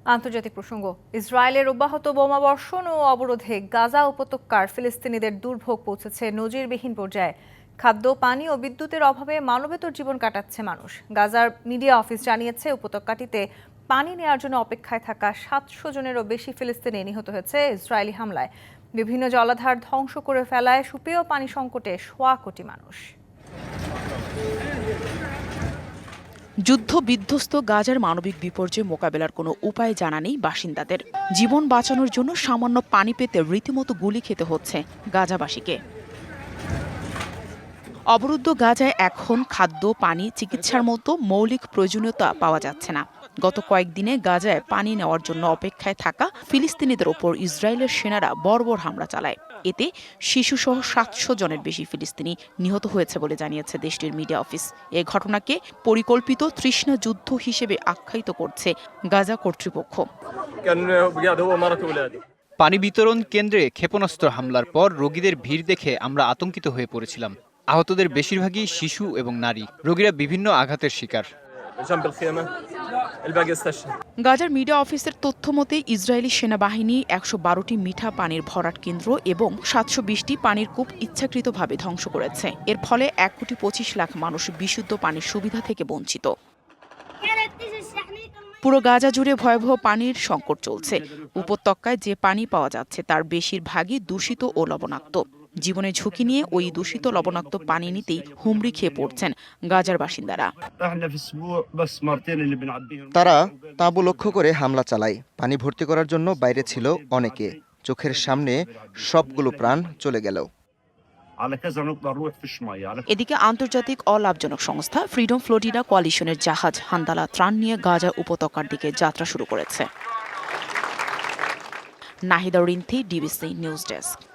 আন্তর্জাতিক প্রসঙ্গ। ইসরায়েলের অব্যাহত বোমাবর্ষণ ও অবরোধে গাজা উপত্যকার ফিলিস্তিনিদের দুর্ভোগ পৌঁছেছে নজিরবিহীন পর্যায়ে। খাদ্য, পানি ও বিদ্যুতের অভাবে মানবেতর জীবন কাটাচ্ছে মানুষ। গাজার মিডিয়া অফিস জানিয়েছে, উপত্যকাটিতে পানি নেওয়ার জন্য অপেক্ষায় থাকা ৭০০ জনেরও বেশি ফিলিস্তিনি নিহত হয়েছে ইসরায়েলি হামলায়। বিভিন্ন জলাধার ধ্বংস করে ফেলায় সুপেয় পানি সংকটে সোয়া কোটি মানুষ। যুদ্ধ বিধ্বস্ত গাজার মানবিক বিপর্যয় মোকাবেলার কোনো উপায় জানা নেই বাসিন্দাদের। জীবন বাঁচানোর জন্য সামান্য পানি পেতে রীতিমতো গুলি খেতে হচ্ছে গাজাবাসীকে। অবরুদ্ধ গাজায় এখন খাদ্য, পানি, চিকিৎসার মতো মৌলিক প্রয়োজনীয়তা পাওয়া যাচ্ছে না। গত কয়েকদিনে গাজায় পানি নেওয়ার জন্য অপেক্ষায় থাকা ফিলিস্তিনিদের ওপর ইসরায়েলের সেনারা বর্বর হামলা চালায়। এতে শিশুসহ ৭০০ জনের বেশি ফিলিস্তিনি নিহত হয়েছে বলে জানিয়েছে দেশটির মিডিয়া অফিস। এ ঘটনাকে পরিকল্পিত তৃষ্ণা যুদ্ধ হিসেবে আখ্যায়িত করছে গাজা কর্তৃপক্ষ। পানি বিতরণ কেন্দ্রে ক্ষেপণাস্ত্র হামলার পর রোগীদের ভিড় দেখে আমরা আতঙ্কিত হয়ে পড়েছিলাম। আহতদের বেশিরভাগই শিশু এবং নারী। রোগীরা বিভিন্ন আঘাতের শিকার। গাজার মিডিয়া অফিসের তথ্য মতে ইসরায়েলি সেনাবাহিনী ১১২টি মিঠা পানির ভরাট কেন্দ্র এবং ৭২০টি পানির কূপ ইচ্ছাকৃতভাবে ধ্বংস করেছে। এর ফলে ১,২৫,০০,০০০ মানুষ বিশুদ্ধ পানির সুবিধা থেকে বঞ্চিত। পুরো গাজা জুড়ে ভয়াবহ পানির সংকট চলছে। উপত্যকায় যে পানি পাওয়া যাচ্ছে তার বেশিরভাগই দূষিত ও লবণাক্ত। জীবনের ঝুঁকি নিয়ে ওই দূষিত লবণাক্ত পানি নিতেই হুমড়ি খেয়ে পড়ছেন গাজার বাসিন্দারা। তারা তাঁবু লক্ষ্য করে হামলা চালায়। পানি ভর্তি করার জন্য বাইরে ছিল অনেকে। চোখের সামনে সবগুলো প্রাণ চলে গেল। এদিকে আন্তর্জাতিক অলাভজনক সংস্থা ফ্রিডম ফ্লোরিডা কোয়ালিশনের জাহাজ হান্দালা ত্রাণ নিয়ে গাজা উপত্যকার দিকে যাত্রা শুরু করেছে। Nahida Rinthi, DBC news desk.